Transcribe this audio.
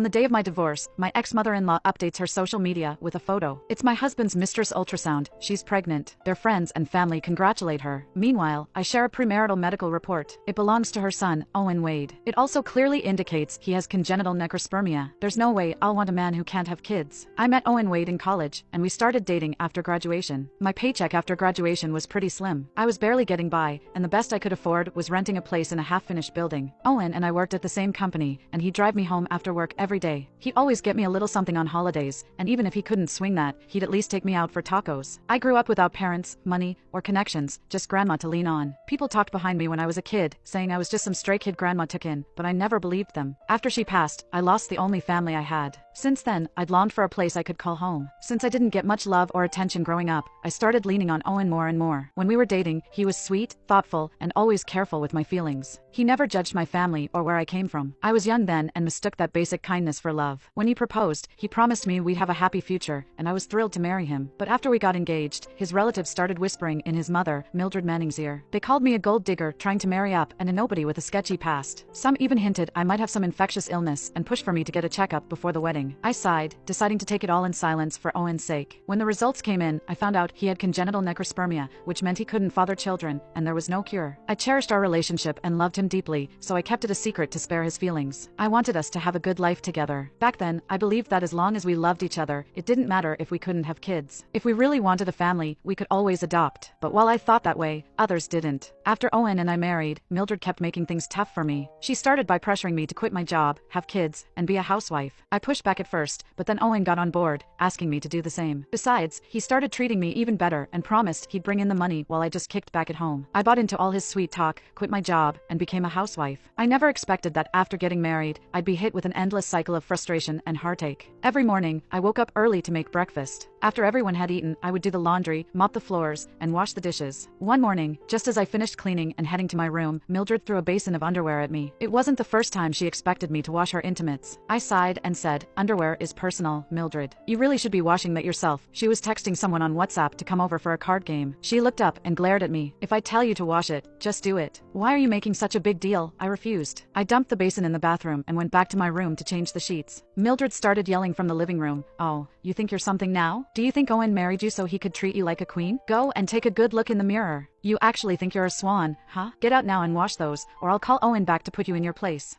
On the day of my divorce, my ex-mother-in-law updates her social media with a photo. It's my husband's mistress ultrasound. She's pregnant. Their friends and family congratulate her. Meanwhile, I share a premarital medical report. It belongs to her son, Owen Wade. It also clearly indicates he has congenital necrospermia. There's no way I'll want a man who can't have kids. I met Owen Wade in college, and we started dating after graduation. My paycheck after graduation was pretty slim. I was barely getting by, and the best I could afford was renting a place in a half-finished building. Owen and I worked at the same company, and he'd drive me home after work every day. He'd always get me a little something on holidays, and even if he couldn't swing that, he'd at least take me out for tacos. I grew up without parents, money, or connections, just grandma to lean on. People talked behind me when I was a kid, saying I was just some stray kid grandma took in, but I never believed them. After she passed, I lost the only family I had. Since then, I'd longed for a place I could call home. Since I didn't get much love or attention growing up, I started leaning on Owen more and more. When we were dating, he was sweet, thoughtful, and always careful with my feelings. He never judged my family or where I came from. I was young then and mistook that basic kindness for love. When he proposed, he promised me we'd have a happy future, and I was thrilled to marry him. But after we got engaged, his relatives started whispering in his mother, Mildred Manning's ear. They called me a gold digger trying to marry up and a nobody with a sketchy past. Some even hinted I might have some infectious illness and pushed for me to get a checkup before the wedding. I sighed, deciding to take it all in silence for Owen's sake. When the results came in, I found out he had congenital necrospermia, which meant he couldn't father children, and there was no cure. I cherished our relationship and loved him deeply, so I kept it a secret to spare his feelings. I wanted us to have a good life together. Back then, I believed that as long as we loved each other, it didn't matter if we couldn't have kids. If we really wanted a family, we could always adopt. But while I thought that way, others didn't. After Owen and I married, Mildred kept making things tough for me. She started by pressuring me to quit my job, have kids, and be a housewife. I pushed back at first, but then Owen got on board, asking me to do the same. Besides, he started treating me even better and promised he'd bring in the money while I just kicked back at home. I bought into all his sweet talk, quit my job, and became a housewife. I never expected that after getting married, I'd be hit with an endless cycle of frustration and heartache. Every morning, I woke up early to make breakfast. After everyone had eaten, I would do the laundry, mop the floors, and wash the dishes. One morning, just as I finished cleaning and heading to my room, Mildred threw a basin of underwear at me. It wasn't the first time she expected me to wash her intimates. I sighed and said, "Underwear is personal, Mildred. You really should be washing that yourself." She was texting someone on WhatsApp to come over for a card game. She looked up and glared at me. "If I tell you to wash it, just do it." "Why are you making such a big deal?" I refused. I dumped the basin in the bathroom and went back to my room to change the sheets. Mildred started yelling from the living room, "Oh, you think you're something now? Do you think Owen married you so he could treat you like a queen? Go and take a good look in the mirror. You actually think you're a swan, huh? Get out now and wash those, or I'll call Owen back to put you in your place."